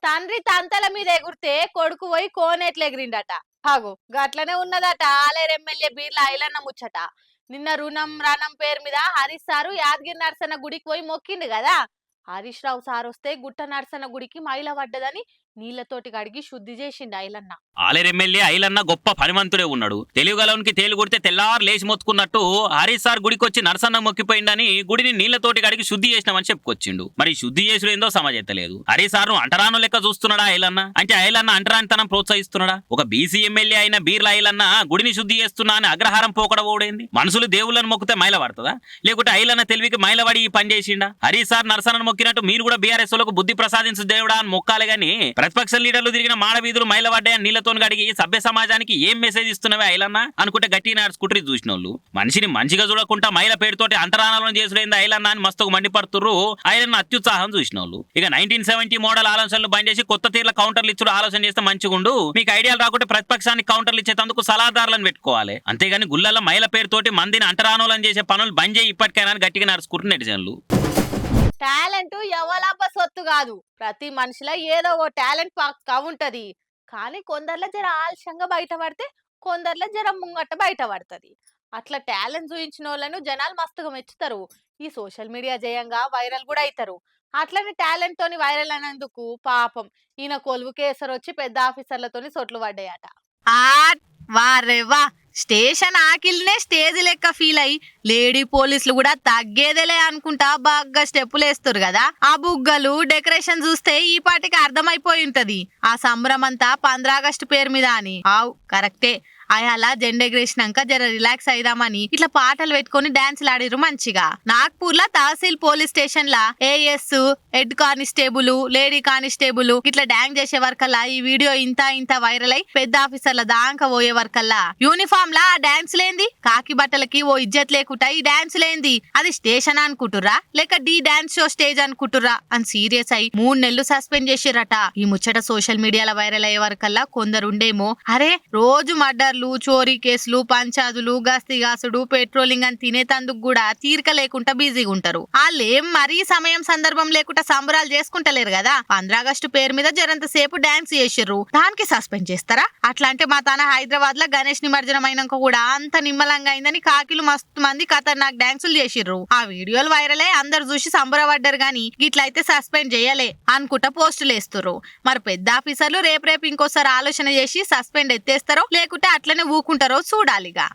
తండ్రి తంతల మీద ఎగురితే కొడుకు పోయి కోనేట్లు ఎగిరిండట. హాగో గట్లనే ఉన్నదట ఆలేరు ఎమ్మెల్యే బీర్ల ఐలన్న ముచ్చట. నిన్న రుణం రణం పేరు మీద హరీష్ సారు యాదగిరి నరసన్న గుడికి పోయి మొక్కిండు కదా. హరీష్ రావు సార్ వస్తే గుట్ట నరసన్న గుడికి మైల పడ్డదని నీళ్లతోటి కడిగి శుద్ధి చేసిండు ఐలన్న. ఆలేరు ఎమ్మెల్యే ఐలన్న గొప్ప పనిమంతుడే ఉన్నాడు. తెలుగులోనికి తేలు కొడితే తెల్లారు లేచి మొత్తుకున్నట్టు హరీష్ సార్ గుడికొచ్చి నరసన్న మొక్కిపోయిందని గుడిని నీళ్లతోటి కడిగి శుద్ధి చేసినామని చెప్పుకొచ్చిండు. మరి శుద్ధి చేసుడు ఏందో సమజెత్తలేదు. హరీష్ సార్ అంటరాను లెక్క చూస్తున్నాడా ఐలన్న? అంటే ఐలన్న అంటరానితనం ప్రోత్సహిస్తున్నాడా? ఒక బీసీ ఎమ్మెల్యే అయిన బీర్ల ఐలన్న గుడిని శుద్ధి చేస్తున్నా అని అగ్రహారం పోకడబోడేంది? మనుషులు దేవుళ్ళను మొక్కితే మైల పడుతుందా? లేకుంటే ఐలన్న తెలివికి మైలబడి ఈ పని చేసిండా? హరీష్ సార్ నరసన్నను మొక్కినట్టు మీరు కూడా బీఆర్ఎస్ లకు బుద్ధి ప్రసాదించు దేవుడా అని మొక్కాలి గాని ప్రతిపక్ష లీడర్లు తిరిగిన మానవీధులు మైలబడ్డాయని నీళ్లతో కడిగి సభ్య సమాజానికి ఏం మెసేజ్ ఇస్తున్నవే ఐలన్న అనుకుంటే గట్టి నడుచుకుంటారు చూసిన వాళ్ళు. మనిషిని మంచిగా చూడకుండా మైల పేరుతోటి అంతరానాలను చేసుడైంది ఐలన్న అని మస్తుకు మండిపడుతుర్రు ఐలన్న అత్యుత్సాహం చూసిన వాళ్ళు. ఇక 1970 మోడల్ ఆలోచనలు బంద్ చేసి కొత్త తీర్ల కౌంటర్లు ఇచ్చుడు ఆలోచన చేస్తే మంచిగుండు. మీకు ఐడియాలు రాకుంటే ప్రతిపక్షానికి కౌంటర్లు ఇచ్చేందుకు సలహాదారులను పెట్టుకోవాలి. అంతేగాని గుళ్ళల్లో మైల పేరుతోటి మందిని అంటరానులను చేసే పనులు బంద్ చేయి ఇప్పటికైనా గట్టిగా నడుచుకుంటున్న నెటిజన్లు. టాలెంట్ ఎవలాప సొత్తు కాదు. ప్రతి మనిషిలో ఏదో ఓ టాలెంట్ పక్కా ఉంటది. కానీ కొందర్లో జర ఆలస్యంగా బయటపడితే కొందర్లో జర ముంగట బయటపడుతుంది. అట్లా టాలెంట్ చూయించిన వాళ్ళను జనాలు మస్తుగా మెచ్చుతారు. ఈ సోషల్ మీడియా జయంగా వైరల్ కూడా అవుతారు. అట్లనే టాలెంట్ తోని వైరల్ అయినందుకు పాపం ఈయన కొలువు కేసర్ వచ్చి పెద్ద ఆఫీసర్లతోని సొట్లు పడ్డాయట. వారెవ్వా స్టేషన్ ఆకిల్నే స్టేజ్ లెక్క ఫీల్ అయ్యి లేడీ పోలీసులు కూడా తగ్గేదేలే అనుకుంటా బాగా స్టెప్పులు వేస్తారు కదా. ఆ బుగ్గలు డెకరేషన్ చూస్తే ఈ పాటికి అర్థమైపోయి ఉంటది ఆ సంబరమంతా 15 ఆగస్టు పేరు మీద అని. ఆవు కరెక్టే. అలా జెండా ఎగరేసినాక జర రిలాక్స్ అయిదామని ఇట్లా పాటలు పెట్టుకుని డాన్సులు ఆడిరు మంచిగా. నాగ్పూర్ లా తహసీల్ పోలీస్ స్టేషన్ లా AS head constable lady constable ఇట్లా డాన్స్ చేసే వరకల్లా ఈ వీడియో ఇంత వైరల్ అయి పెద్ద ఆఫీసర్ల దాకా పోయే వరకల్లా యూనిఫామ్ లా డాన్స్ లేంది, కాకి బట్టలకి ఓ ఇజ్జత్ లేకుండా ఈ డాన్స్ లేంది. అది స్టేషన్ అనుకుంటుర్రా లేక డి డాన్స్ షో స్టేజ్ అనుకుంటుర్రా అని సీరియస్ అయి 3 నెలలు సస్పెండ్ చేసిరట. ఈ ముచ్చట సోషల్ మీడియాలో వైరల్ అయ్యే వరకల్లా కొందరుండేమో అరే రోజు మర్డర్ చోరీ కేసులు పంచాదులు గస్తీగాసుడు పెట్రోలింగ్ అని తినేతందుకు కూడా తీరిక లేకుండా బిజీగా ఉంటారు. వాళ్ళేం మరీ సమయం సందర్భం లేకుండా సంబరాలు చేసుకుంటలేరు కదా. 15 ఆగస్టు పేరు మీద జరంత సేపు డాన్స్ చేసిర్రు, దానికి సస్పెండ్ చేస్తారా? అట్లా అంటే మా తాన హైదరాబాద్ లో గణేష్ నిమజ్జనం అయినాక కూడా అంత నిమ్మలంగా అయిందని కాకిలు మస్తు మంది ఖతర్నాక్ డాన్సులు చేసిర్రు. ఆ వీడియోలు వైరల్ అయ్యి అందరు చూసి సంబరపడ్డారు గాని ఇట్లయితే సస్పెండ్ చేయలే అనుకుంటా పోస్టులు వేస్తుర్రు. మరి పెద్ద ఆఫీసర్లు రేపు ఇంకోసారి ఆలోచన చేసి సస్పెండ్ ఎత్తేస్తారో లేకుంటే అట్లనే ఊకుంటారో చూడాలిగా.